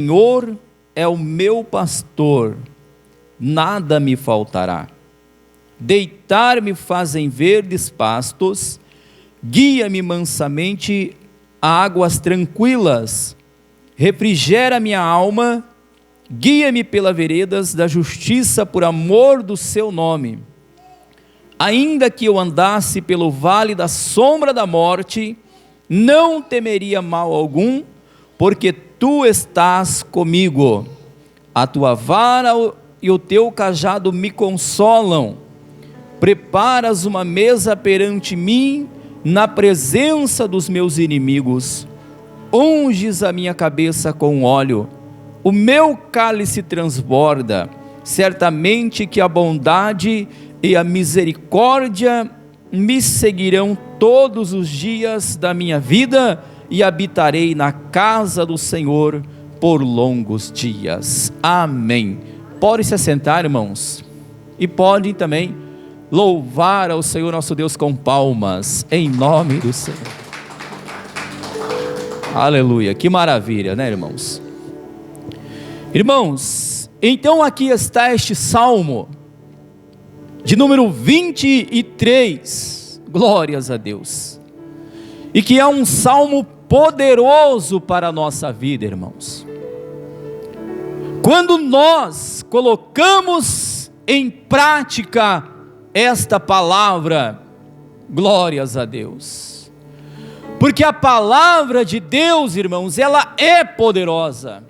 Senhor é o meu pastor, nada me faltará. Deitar-me faz em verdes pastos, guia-me mansamente a águas tranquilas, refrigera minha alma, guia-me pelas veredas da justiça por amor do seu nome. Ainda que eu andasse pelo vale da sombra da morte, não temeria mal algum, porque tu estás comigo. A tua vara e o teu cajado me consolam. Preparas uma mesa perante mim, na presença dos meus inimigos. Unges a minha cabeça com óleo, o meu cálice transborda. Certamente que a bondade e a misericórdia me seguirão todos os dias da minha vida, e habitarei na casa do Senhor por longos dias. Amém. Pode se assentar, irmãos, e podem também louvar ao Senhor nosso Deus com palmas, em nome do Senhor. Aleluia, que maravilha, né, irmãos? Irmãos, então aqui está este salmo de número 23, glórias a Deus, e que é um salmo poderoso para a nossa vida, irmãos. Quando nós colocamos em prática esta palavra, glórias a Deus, porque a palavra de Deus, irmãos, ela é poderosa,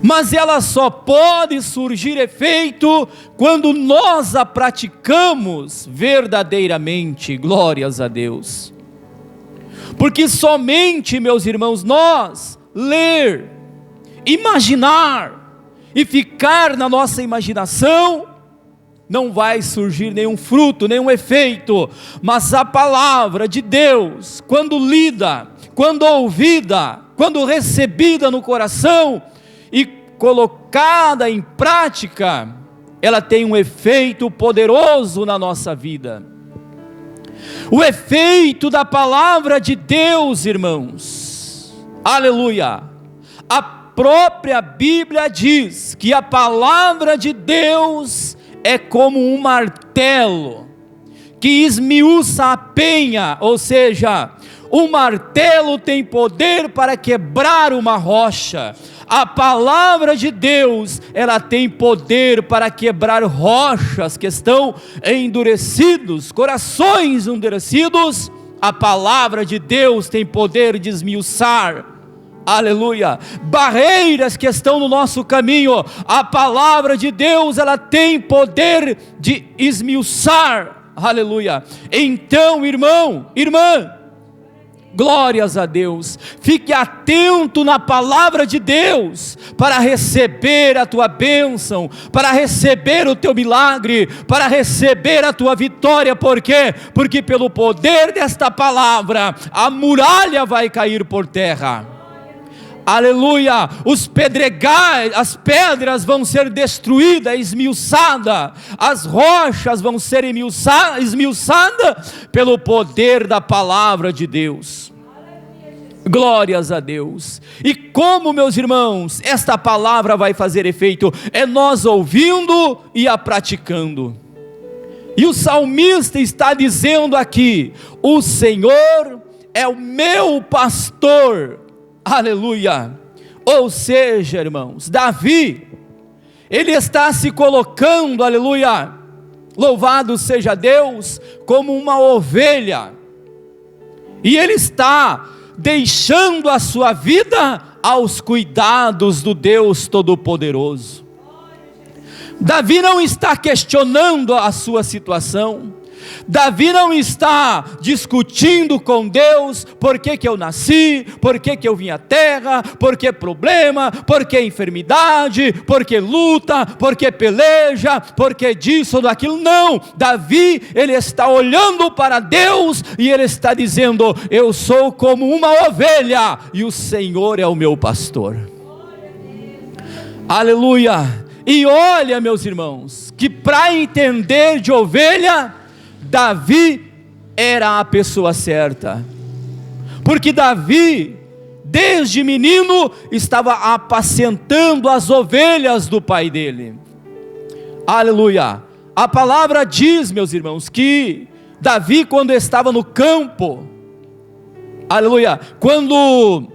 mas ela só pode surgir efeito quando nós a praticamos verdadeiramente, glórias a Deus. Porque somente, meus irmãos, nós ler, imaginar e ficar na nossa imaginação, não vai surgir nenhum fruto, nenhum efeito. Mas a palavra de Deus, quando lida, quando ouvida, quando recebida no coração e colocada em prática, ela tem um efeito poderoso na nossa vida. O efeito da palavra de Deus, irmãos, aleluia, a própria Bíblia diz que a palavra de Deus é como um martelo que esmiuça a penha, ou seja, o martelo tem poder para quebrar uma rocha. A palavra de Deus, ela tem poder para quebrar rochas que estão endurecidos, corações endurecidos. A palavra de Deus tem poder de esmiuçar, aleluia, barreiras que estão no nosso caminho. A palavra de Deus, ela tem poder de esmiuçar, aleluia. Então, irmão, irmã, glórias a Deus, fique atento na palavra de Deus, para receber a tua bênção, para receber o teu milagre, para receber a tua vitória. Por quê? Porque pelo poder desta palavra, a muralha vai cair por terra, aleluia, os pedregais, as pedras vão ser destruídas, esmiuçadas, as rochas vão ser esmiuçadas pelo poder da palavra de Deus, glórias a Deus. E como, meus irmãos, esta palavra vai fazer efeito? É nós ouvindo e a praticando. E o salmista está dizendo aqui: o Senhor é o meu pastor, aleluia. Ou seja, irmãos, Davi, ele está se colocando, aleluia, louvado seja Deus, como uma ovelha, e ele está deixando a sua vida aos cuidados do Deus Todo-Poderoso. Davi não está questionando a sua situação, Davi não está discutindo com Deus, por que eu nasci, por que eu vim à terra, por que problema, por que enfermidade, por que luta, por que peleja, por que disso ou daquilo. Não, Davi, ele está olhando para Deus e ele está dizendo: eu sou como uma ovelha e o Senhor é o meu pastor, aleluia. E olha, meus irmãos, que para entender de ovelha, Davi era a pessoa certa, porque Davi desde menino, estava apacentando as ovelhas do pai dele. Aleluia. A palavra diz, meus irmãos, que Davi, quando estava no campo, aleluia, quando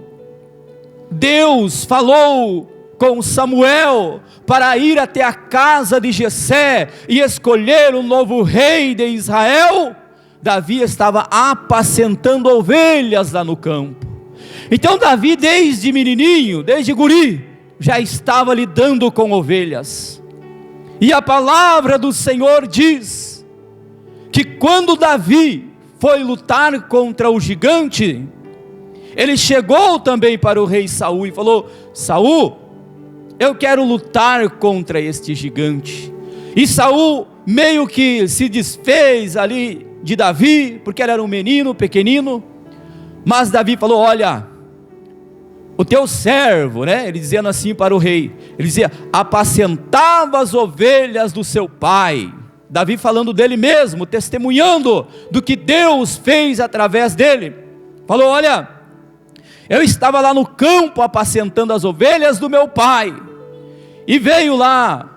Deus falou com Samuel para ir até a casa de Jessé e escolher um novo rei de Israel, Davi estava apacentando ovelhas lá no campo. Então Davi, desde menininho, desde guri, já estava lidando com ovelhas. E a palavra do Senhor diz que quando Davi foi lutar contra o gigante, ele chegou também para o rei Saul e falou: Saul, eu quero lutar contra este gigante. E Saul meio que se desfez ali de Davi, porque ele era um menino pequenino. Mas Davi falou: olha, o teu servo, né? Ele dizendo assim para o rei, ele dizia: apacentava as ovelhas do seu pai. Davi falando dele mesmo, testemunhando do que Deus fez através dele. Falou: olha, eu estava lá no campo apacentando as ovelhas do meu pai, e veio lá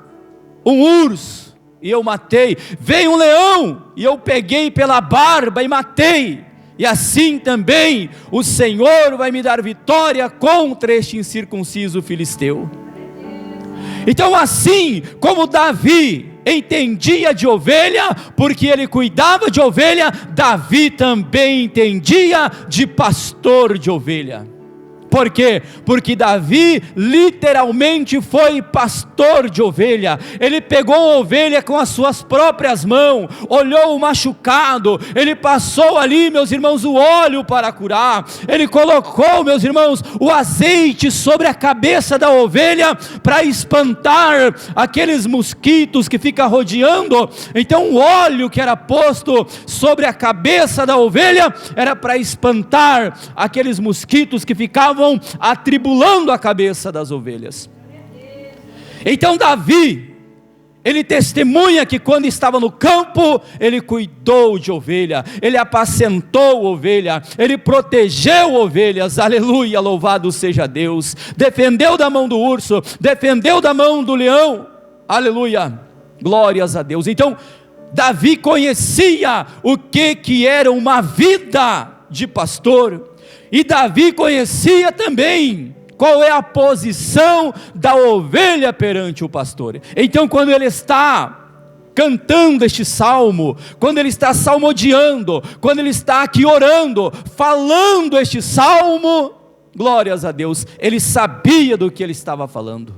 um urso, e eu matei. Veio um leão, e eu peguei pela barba e matei. E assim também o Senhor vai me dar vitória contra este incircunciso filisteu. Então, assim como Davi entendia de ovelha, porque ele cuidava de ovelha, Davi também entendia de pastor de ovelha. Por quê? Porque Davi literalmente foi pastor de ovelha. Ele pegou a ovelha com as suas próprias mãos, olhou o machucado, ele passou ali, meus irmãos, o óleo para curar, ele colocou, meus irmãos, o azeite sobre a cabeça da ovelha, para espantar aqueles mosquitos que ficam rodeando. Então o óleo que era posto sobre a cabeça da ovelha, era para espantar aqueles mosquitos que ficavam atribulando a cabeça das ovelhas. Então Davi, ele testemunha que quando estava no campo, ele cuidou de ovelha, ele apacentou ovelha, ele protegeu ovelhas, aleluia, louvado seja Deus, defendeu da mão do urso, defendeu da mão do leão, aleluia, glórias a Deus. Então Davi conhecia o que era uma vida de pastor, e Davi conhecia também qual é a posição da ovelha perante o pastor. Então, quando ele está cantando este salmo, quando ele está salmodiando, quando ele está aqui orando, falando este salmo, glórias a Deus, ele sabia do que ele estava falando.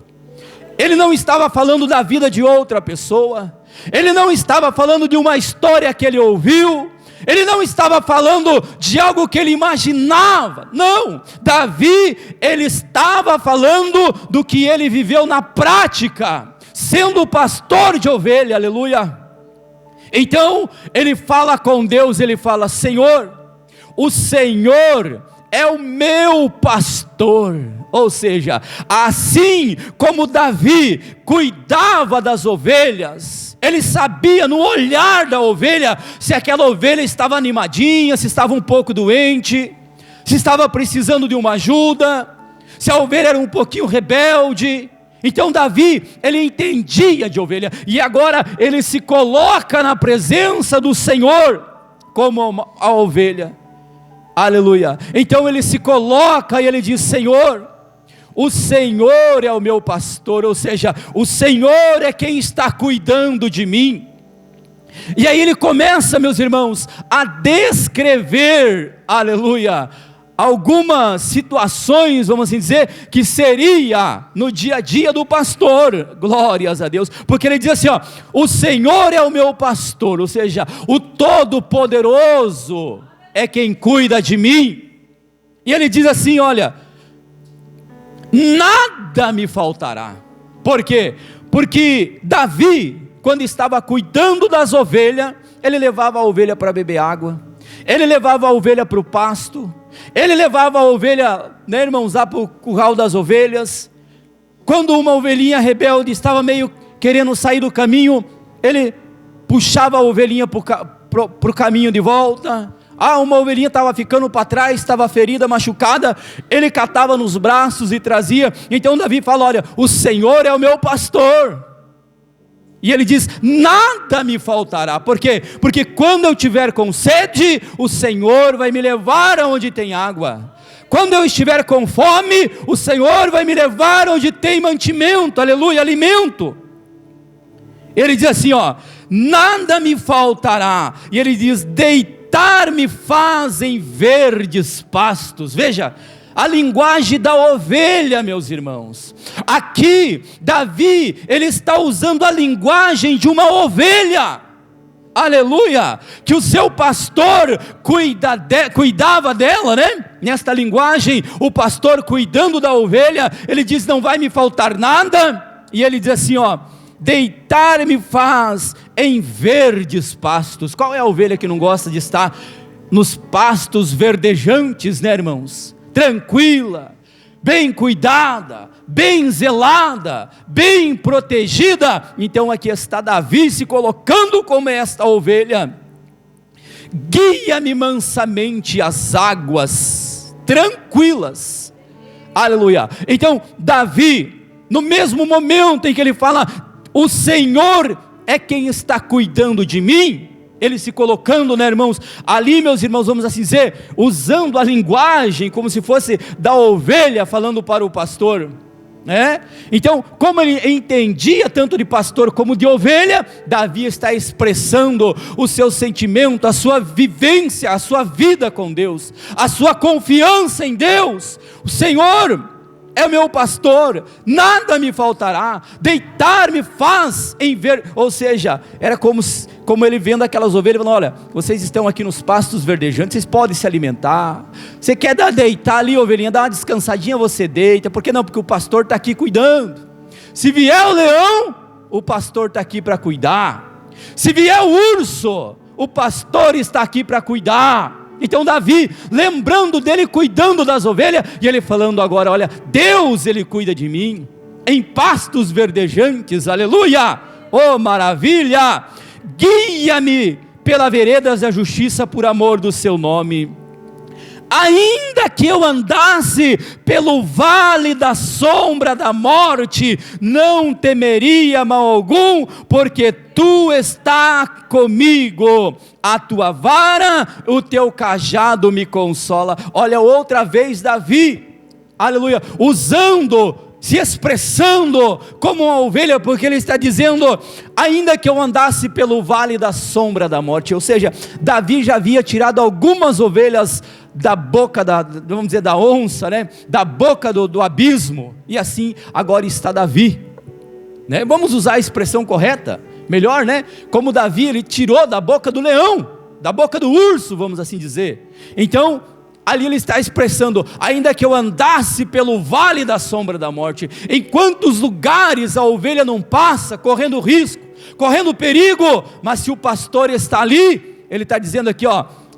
Ele não estava falando da vida de outra pessoa, ele não estava falando de uma história que ele ouviu, ele não estava falando de algo que ele imaginava, não. Davi, ele estava falando do que ele viveu na prática, sendo pastor de ovelha, aleluia. Então, ele fala com Deus, ele fala: Senhor, o Senhor é o meu pastor. Ou seja, assim como Davi cuidava das ovelhas, ele sabia no olhar da ovelha, se aquela ovelha estava animadinha, se estava um pouco doente, se estava precisando de uma ajuda, se a ovelha era um pouquinho rebelde. Então Davi, ele entendia de ovelha, e agora ele se coloca na presença do Senhor, como a ovelha, aleluia. Então ele se coloca e ele diz: Senhor, o Senhor é o meu pastor, ou seja, o Senhor é quem está cuidando de mim. E aí ele começa, meus irmãos, a descrever, aleluia, algumas situações, vamos assim dizer, que seria no dia a dia do pastor, glórias a Deus, porque ele diz assim, ó: o Senhor é o meu pastor, ou seja, o Todo-Poderoso é quem cuida de mim. E ele diz assim, olha: nada me faltará. Por quê? Porque Davi, quando estava cuidando das ovelhas, ele levava a ovelha para beber água, ele levava a ovelha para o pasto, ele levava a ovelha, né, irmãos, lá para o curral das ovelhas. Quando uma ovelhinha rebelde estava meio querendo sair do caminho, ele puxava a ovelhinha para o caminho de volta. Uma ovelhinha estava ficando para trás, estava ferida, machucada, ele catava nos braços e trazia. Então Davi fala: olha, o Senhor é o meu pastor, e ele diz: nada me faltará. Por quê? Porque quando eu tiver com sede, o Senhor vai me levar aonde tem água. Quando eu estiver com fome, o Senhor vai me levar onde tem mantimento, aleluia, alimento. Ele diz assim, nada me faltará. E ele diz: deitar-me faz em verdes pastos. Veja, a linguagem da ovelha, meus irmãos. Aqui, Davi, ele está usando a linguagem de uma ovelha. Aleluia, que o seu pastor cuidava dela, né? Nesta linguagem, o pastor cuidando da ovelha, ele diz: não vai me faltar nada. E ele diz assim, deitar-me faz em verdes pastos. Qual é a ovelha que não gosta de estar nos pastos verdejantes, né, irmãos? Tranquila, bem cuidada, bem zelada, bem protegida. Então aqui está Davi se colocando como esta ovelha. Guia-me mansamente às águas tranquilas, aleluia. Então Davi, no mesmo momento em que ele fala: o Senhor é quem está cuidando de mim, ele se colocando, né, irmãos, ali, meus irmãos, vamos assim dizer, usando a linguagem como se fosse da ovelha falando para o pastor, né? Então, como ele entendia tanto de pastor como de ovelha, Davi está expressando o seu sentimento, a sua vivência, a sua vida com Deus, a sua confiança em Deus. O Senhor é o meu pastor, nada me faltará, deitar-me faz em ver, ou seja, era como ele vendo aquelas ovelhas, falando: olha, vocês estão aqui nos pastos verdejantes, vocês podem se alimentar, você quer deitar ali, ovelhinha, dar uma descansadinha, você deita. Por que não? Porque o pastor está aqui cuidando. Se vier o leão, o pastor está aqui para cuidar. Se vier o urso, o pastor está aqui para cuidar. Então Davi, lembrando dele, cuidando das ovelhas, e ele falando agora: olha, Deus, ele cuida de mim, em pastos verdejantes, aleluia, oh maravilha, guia-me pelas veredas da justiça, por amor do seu nome. Ainda que eu andasse pelo vale da sombra da morte, não temeria mal algum, porque tu estás comigo, a tua vara, o teu cajado me consola. Olha, outra vez Davi, aleluia, se expressando como uma ovelha, porque ele está dizendo: ainda que eu andasse pelo vale da sombra da morte. Ou seja, Davi já havia tirado algumas ovelhas da boca vamos dizer, da onça, né? Da boca do abismo, e assim agora está Davi, né? Vamos usar a expressão correta, melhor, né? Como Davi, ele tirou da boca do leão, da boca do urso, vamos assim dizer. Então ali ele está expressando: ainda que eu andasse pelo vale da sombra da morte. Em quantos lugares a ovelha não passa, correndo risco, correndo perigo, mas se o pastor está ali, ele está dizendo aqui,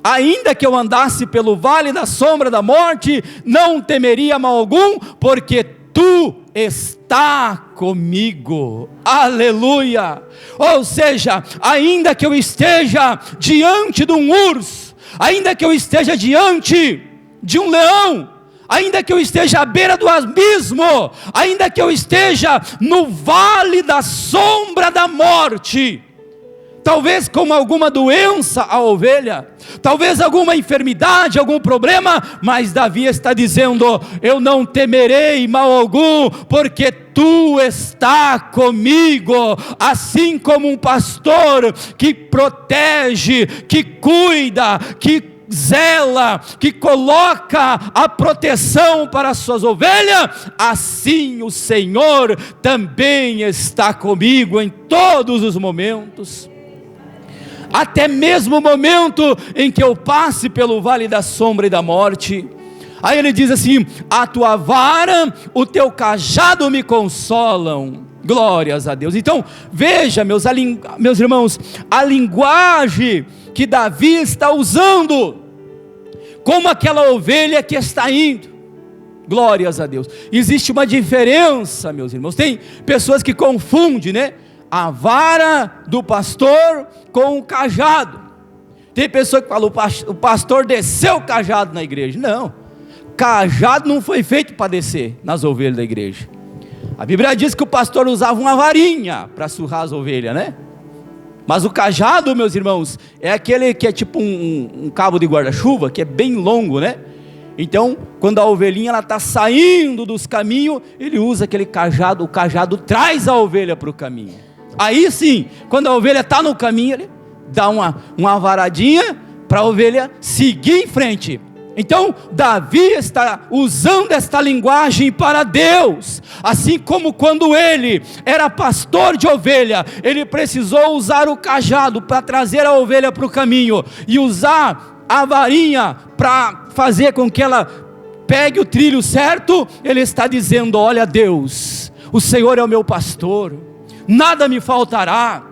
ainda que eu andasse pelo vale da sombra da morte, não temeria mal algum, porque tu está comigo, aleluia. Ou seja, ainda que eu esteja diante de um urso, ainda que eu esteja diante de um leão, ainda que eu esteja à beira do abismo, ainda que eu esteja no vale da sombra da morte, talvez com alguma doença a ovelha, talvez alguma enfermidade, algum problema, mas Davi está dizendo: eu não temerei mal algum, porque tu está comigo. Assim como um pastor que protege, que cuida, que zela, que coloca a proteção para as suas ovelhas, assim o Senhor também está comigo em todos os momentos, até mesmo o momento em que eu passe pelo vale da sombra e da morte. Aí ele diz assim: a tua vara, o teu cajado me consolam. Glórias a Deus. Então veja, meus irmãos, a linguagem que Davi está usando, como aquela ovelha que está indo. Glórias a Deus. Existe uma diferença, meus irmãos. Tem pessoas que confundem, né, a vara do pastor com o cajado. Tem pessoa que fala, o pastor desceu o cajado na igreja. Não, cajado não foi feito para descer nas ovelhas da igreja. A Bíblia diz que o pastor usava uma varinha para surrar as ovelhas, né? Mas o cajado, meus irmãos, é aquele que é tipo um cabo de guarda-chuva, que é bem longo, né? Então, quando a ovelhinha está saindo dos caminhos, ele usa aquele cajado, o cajado traz a ovelha para o caminho. Aí sim, quando a ovelha está no caminho, ele dá uma varadinha para a ovelha seguir em frente. Então, Davi está usando esta linguagem para Deus, assim como quando ele era pastor de ovelha, ele precisou usar o cajado para trazer a ovelha para o caminho, e usar a varinha para fazer com que ela pegue o trilho certo. Ele está dizendo: olha Deus, o Senhor é o meu pastor, nada me faltará,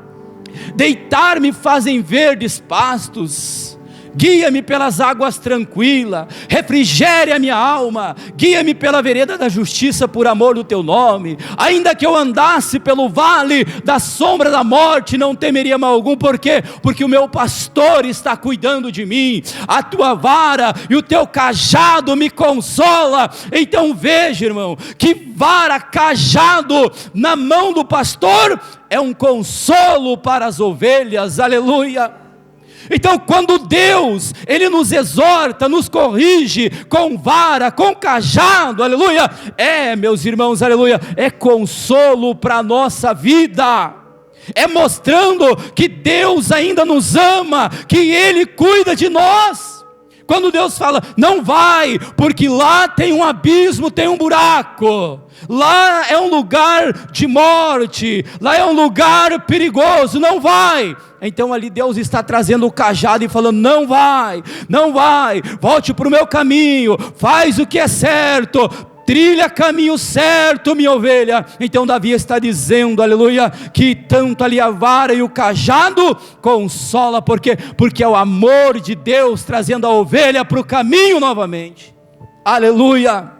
deitar-me fazem verdes pastos, guia-me pelas águas tranquilas, refrigere a minha alma, guia-me pela vereda da justiça por amor do teu nome. Ainda que eu andasse pelo vale da sombra da morte, não temeria mal algum. Por quê? Porque o meu pastor está cuidando de mim, a tua vara e o teu cajado me consola. Então veja, irmão, que vara, cajado na mão do pastor é um consolo para as ovelhas. Aleluia. Então, quando Deus, Ele nos exorta, nos corrige com vara, com cajado, aleluia, meus irmãos, aleluia, é consolo para a nossa vida, é mostrando que Deus ainda nos ama, que Ele cuida de nós. Quando Deus fala, não vai, porque lá tem um abismo, tem um buraco, lá é um lugar de morte, lá é um lugar perigoso, não vai. Então ali Deus está trazendo o cajado e falando, não vai, volte para o meu caminho, faz o que é certo, trilha caminho certo, minha ovelha. Então Davi está dizendo, aleluia, que tanto ali a vara e o cajado consola, porque é o amor de Deus trazendo a ovelha para o caminho novamente. Aleluia.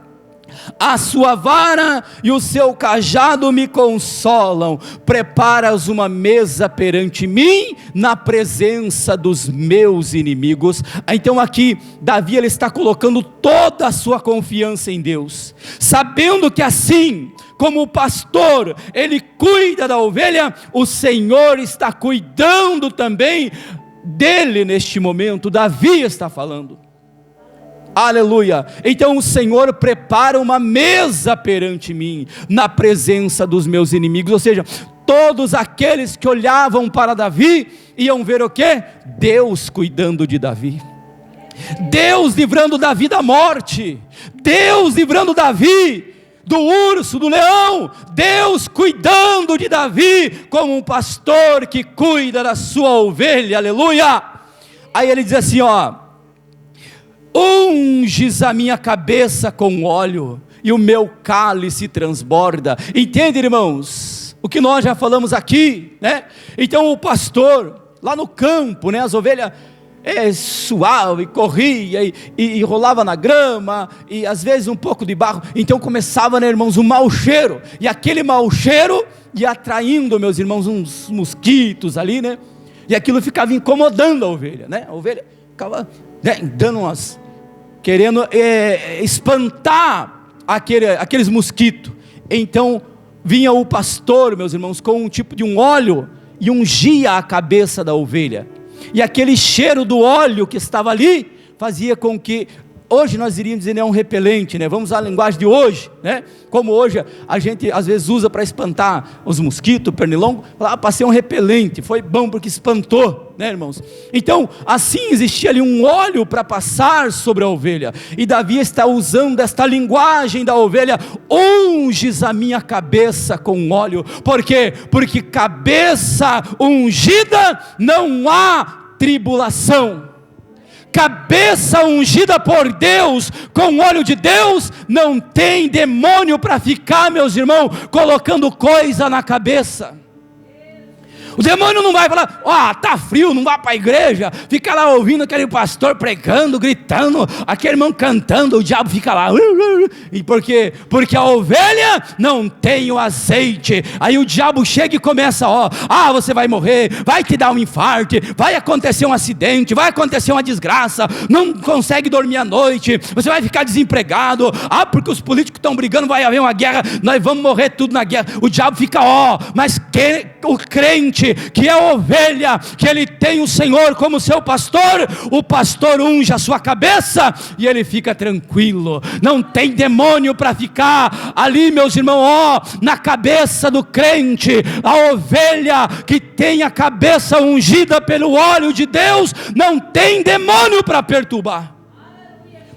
A sua vara e o seu cajado me consolam. Preparas uma mesa perante mim na presença dos meus inimigos. Então aqui Davi, ele está colocando toda a sua confiança em Deus, sabendo que assim como o pastor, ele cuida da ovelha, o Senhor está cuidando também dele neste momento. Davi está falando. Aleluia. Então o Senhor prepara uma mesa perante mim, na presença dos meus inimigos. Ou seja, todos aqueles que olhavam para Davi, iam ver o quê? Deus cuidando de Davi, Deus livrando Davi da morte, Deus livrando Davi do urso, do leão, Deus cuidando de Davi, como um pastor que cuida da sua ovelha, aleluia. Aí ele diz assim, unges a minha cabeça com óleo, e o meu cálice transborda. Entende, irmãos, o que nós já falamos aqui, né? Então o pastor, lá no campo, né, as ovelhas suave, corria e rolava na grama, e às vezes um pouco de barro, então começava, né, irmãos, um mau cheiro, e aquele mau cheiro ia atraindo, meus irmãos, uns mosquitos ali, né, e aquilo ficava incomodando a ovelha, né, a ovelha ficava, né, dando umas, querendo espantar aqueles mosquitos. Então vinha o pastor, meus irmãos, com um tipo de um óleo, e ungia a cabeça da ovelha, e aquele cheiro do óleo que estava ali, fazia com que, hoje nós iríamos dizer, é um repelente, né? Vamos usar a linguagem de hoje, né? Como hoje a gente às vezes usa para espantar os mosquitos, pernilongo, passei um repelente, foi bom porque espantou, né, irmãos? Então assim existia ali um óleo para passar sobre a ovelha, e Davi está usando esta linguagem da ovelha, unges a minha cabeça com óleo. Por quê? Porque cabeça ungida não há tribulação. Cabeça ungida por Deus, com óleo de Deus, não tem demônio para ficar, meus irmãos, colocando coisa na cabeça. O demônio não vai falar, tá frio, não vá para a igreja, fica lá ouvindo aquele pastor pregando, gritando, aquele irmão cantando, o diabo fica lá, e por quê? Porque a ovelha não tem o azeite. Aí o diabo chega e começa, você vai morrer, vai te dar um infarto, vai acontecer um acidente, vai acontecer uma desgraça, não consegue dormir à noite, você vai ficar desempregado, porque os políticos estão brigando, vai haver uma guerra, nós vamos morrer tudo na guerra. O diabo fica, mas o crente que é ovelha, que ele tem o Senhor como seu pastor, o pastor unge a sua cabeça e ele fica tranquilo. Não tem demônio para ficar ali, meus irmãos, na cabeça do crente. A ovelha que tem a cabeça ungida pelo óleo de Deus, não tem demônio para perturbar.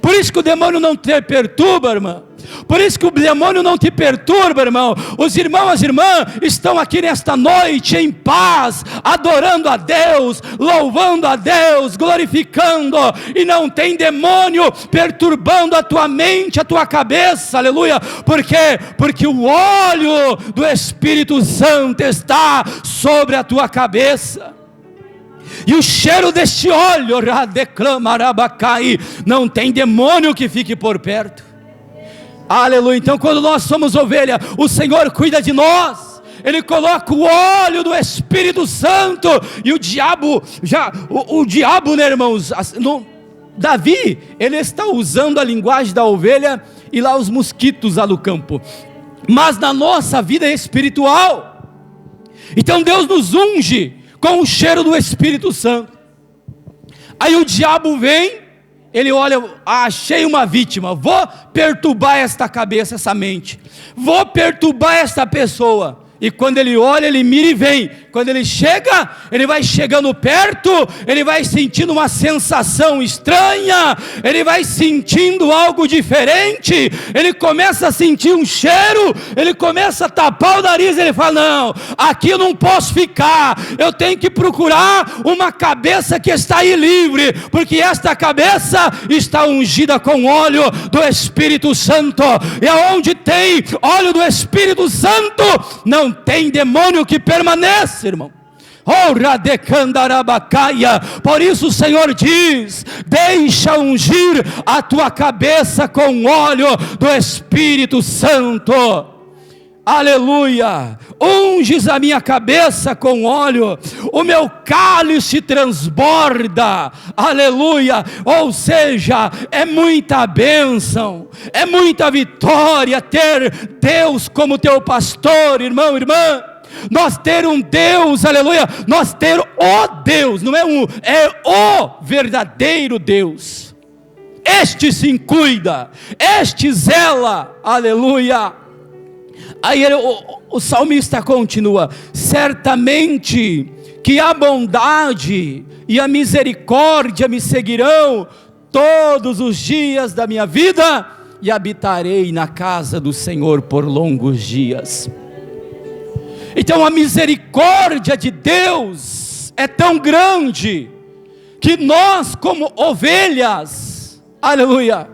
Por isso que o demônio não te perturba, irmão. Por isso que o demônio não te perturba, irmão. Os irmãos e as irmãs estão aqui nesta noite em paz, adorando a Deus, louvando a Deus, glorificando, e não tem demônio perturbando a tua mente, a tua cabeça, aleluia. Por quê? Porque o óleo do Espírito Santo está sobre a tua cabeça. E o cheiro deste óleo, não tem demônio que fique por perto. Aleluia. Então quando nós somos ovelha, o Senhor cuida de nós. Ele coloca o óleo do Espírito Santo. E o diabo, o diabo, né, irmãos, Davi, ele está usando a linguagem da ovelha e lá os mosquitos lá do campo. Mas na nossa vida espiritual, então Deus nos unge com o cheiro do Espírito Santo. Aí o diabo vem, ele olha, achei uma vítima, vou perturbar esta cabeça, essa mente, vou perturbar esta pessoa. E quando ele olha, ele mira e vem. Quando ele chega, ele vai chegando perto, ele vai sentindo uma sensação estranha, ele vai sentindo algo diferente, ele começa a sentir um cheiro, ele começa a tapar o nariz, ele fala, não, aqui eu não posso ficar, eu tenho que procurar uma cabeça que está aí livre, porque esta cabeça está ungida com óleo do Espírito Santo, e aonde tem óleo do Espírito Santo, não tem demônio que permaneça, irmão. Por isso o Senhor diz, deixa ungir a tua cabeça com óleo do Espírito Santo. Aleluia. Unges a minha cabeça com óleo, o meu cálice transborda. Aleluia. Ou seja, é muita bênção, é muita vitória ter Deus como teu pastor, irmão, irmã. Nós ter um Deus, aleluia, nós ter o Deus, não é é o verdadeiro Deus. Este sim cuida, este zela, aleluia. Aí o salmista continua, certamente que a bondade e a misericórdia me seguirão todos os dias da minha vida, e habitarei na casa do Senhor por longos dias. Então a misericórdia de Deus é tão grande, que nós como ovelhas, aleluia,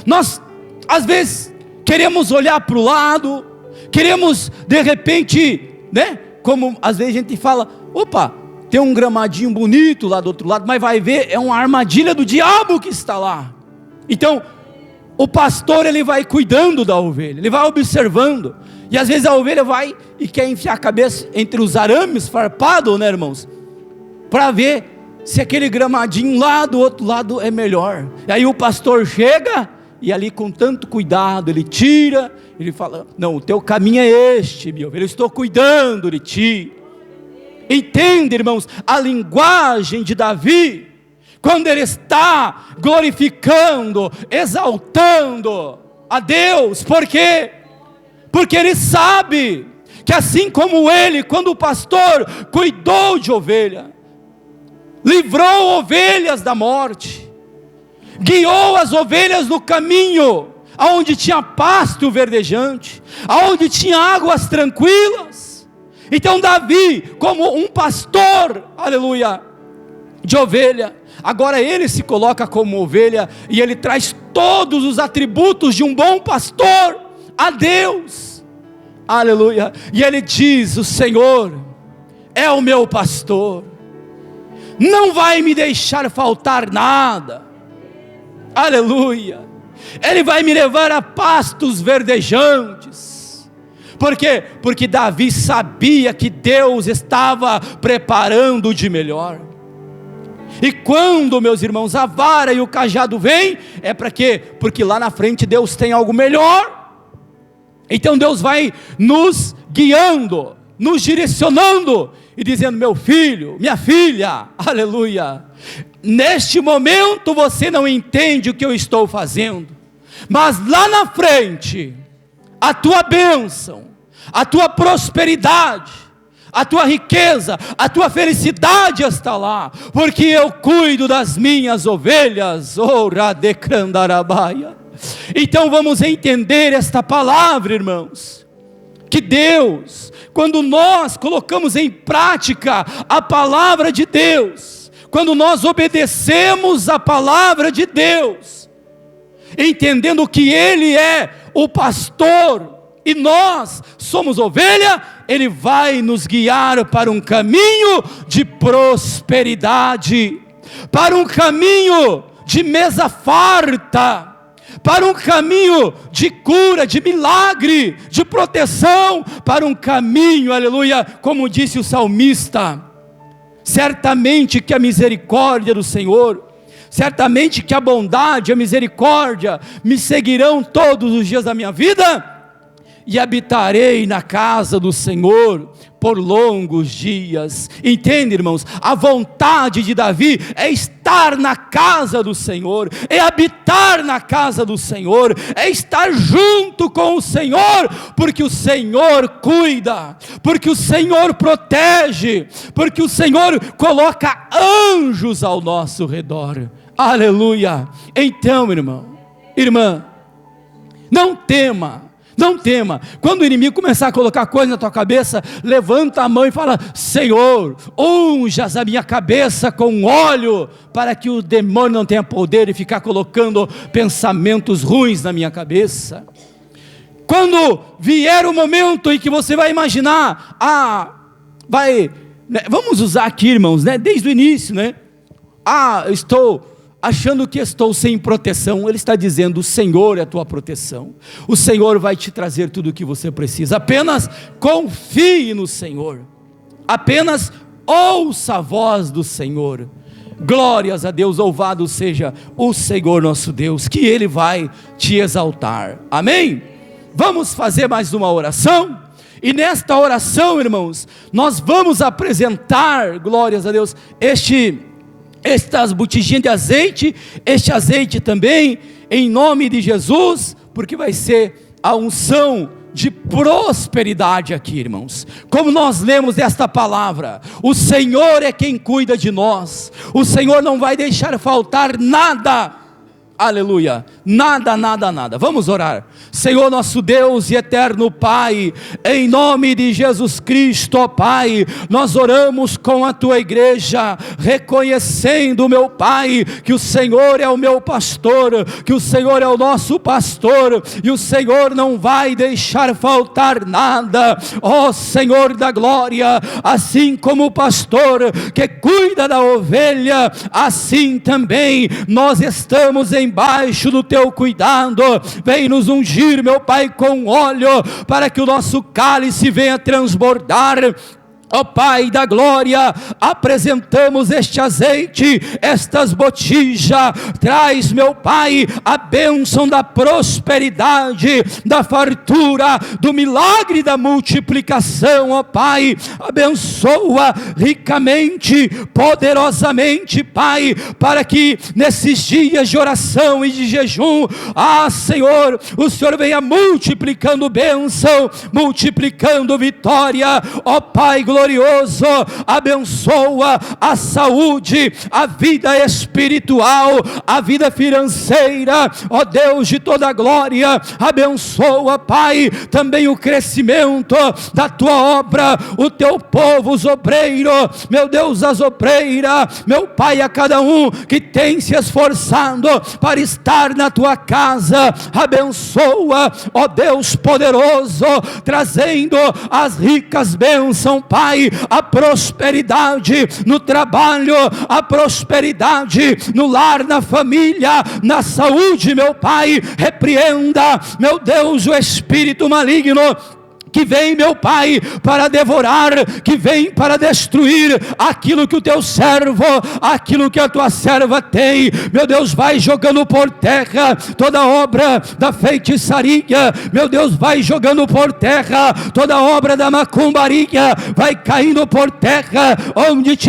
nós às vezes queremos olhar para o lado, queremos de repente, né, como às vezes a gente fala, opa, tem um gramadinho bonito lá do outro lado, mas vai ver, é uma armadilha do diabo que está lá. Então o pastor, ele vai cuidando da ovelha, ele vai observando, e às vezes a ovelha vai e quer enfiar a cabeça entre os arames farpados, né, irmãos, para ver se aquele gramadinho lá do outro lado é melhor. E aí o pastor chega, e ali com tanto cuidado, ele tira, ele fala, não, o teu caminho é este, meu ovelha, eu estou cuidando de ti. Entende, irmãos, a linguagem de Davi, quando ele está glorificando, exaltando a Deus. Por quê? Porque ele sabe que assim como ele, quando o pastor cuidou de ovelha, livrou ovelhas da morte, guiou as ovelhas no caminho, aonde tinha pasto verdejante, aonde tinha águas tranquilas. Então Davi, como um pastor, aleluia, de ovelha, agora ele se coloca como ovelha, e ele traz todos os atributos de um bom pastor a Deus, aleluia. E ele diz, o Senhor é o meu pastor, não vai me deixar faltar nada, aleluia. Ele vai me levar a pastos verdejantes. Por quê? Porque Davi sabia que Deus estava preparando de melhor. E quando, meus irmãos, a vara e o cajado vêm, é para quê? Porque lá na frente Deus tem algo melhor. Então Deus vai nos guiando, nos direcionando e dizendo: meu filho, minha filha, aleluia, neste momento você não entende o que eu estou fazendo, mas lá na frente, a tua bênção, a tua prosperidade, a tua riqueza, a tua felicidade está lá, porque eu cuido das minhas ovelhas. Ora de Candarabaia. Então vamos entender esta palavra, irmãos, que Deus, quando nós colocamos em prática a palavra de Deus, quando nós obedecemos a palavra de Deus, entendendo que Ele é o pastor e nós somos ovelha, Ele vai nos guiar para um caminho de prosperidade, para um caminho de mesa farta, para um caminho de cura, de milagre, de proteção, para um caminho, aleluia, como disse o salmista: certamente que a misericórdia do Senhor, certamente que a bondade e a misericórdia me seguirão todos os dias da minha vida, e habitarei na casa do Senhor por longos dias. Entende, irmãos? A vontade de Davi é estar na casa do Senhor, é habitar na casa do Senhor, é estar junto com o Senhor, porque o Senhor cuida, porque o Senhor protege, porque o Senhor coloca anjos ao nosso redor. Aleluia. Então, irmão, irmã, não tema. Não tema, quando o inimigo começar a colocar coisa na tua cabeça, levanta a mão e fala: Senhor, unjas a minha cabeça com óleo, para que o demônio não tenha poder de ficar colocando pensamentos ruins na minha cabeça. Quando vier o momento em que você vai imaginar, vamos usar aqui, irmãos, desde o início, estou achando que estou sem proteção. Ele está dizendo: o Senhor é a tua proteção, o Senhor vai te trazer tudo o que você precisa. Apenas confie no Senhor, apenas ouça a voz do Senhor. Glórias a Deus, louvado seja o Senhor nosso Deus, que Ele vai te exaltar. Amém? Vamos fazer mais uma oração, e nesta oração, irmãos, nós vamos apresentar, glórias a Deus, estas botijinhas de azeite, este azeite também, em nome de Jesus, porque vai ser a unção de prosperidade aqui, irmãos. Como nós lemos esta palavra, o Senhor é quem cuida de nós, o Senhor não vai deixar faltar nada, aleluia, nada, nada, nada. Vamos orar. Senhor nosso Deus e eterno Pai, em nome de Jesus Cristo, ó Pai, nós oramos com a Tua igreja, reconhecendo, meu Pai, que o Senhor é o meu pastor, que o Senhor é o nosso pastor, e o Senhor não vai deixar faltar nada, ó Senhor da glória. Assim como o pastor que cuida da ovelha, assim também nós estamos embaixo do Teu cuidado. Vem nos ungir, meu Pai, com óleo, para que o nosso cálice venha transbordar. Ó Pai da glória, apresentamos este azeite, estas botijas. Traz, meu Pai, a bênção da prosperidade, da fartura, do milagre da multiplicação. Ó Pai, abençoa ricamente, poderosamente, Pai, para que nesses dias de oração e de jejum, Senhor, o Senhor venha multiplicando bênção, multiplicando vitória. Ó Pai glorioso, abençoa a saúde, a vida espiritual, a vida financeira, ó Deus de toda glória. Abençoa, Pai, também o crescimento da Tua obra, o Teu povo, os obreiros, meu Deus, as obreiras, meu Pai, a cada um que tem se esforçado para estar na Tua casa. Abençoa, ó Deus poderoso, trazendo as ricas bênçãos, Pai, Pai, a prosperidade no trabalho, a prosperidade no lar, na família, na saúde, meu Pai. Repreenda, meu Deus, o espírito maligno que vem, meu Pai, para devorar, que vem para destruir aquilo que o teu servo, aquilo que a tua serva tem. Meu Deus, vai jogando por terra toda obra da feitiçaria, meu Deus, vai jogando por terra toda obra da macumbaria, vai caindo por terra onde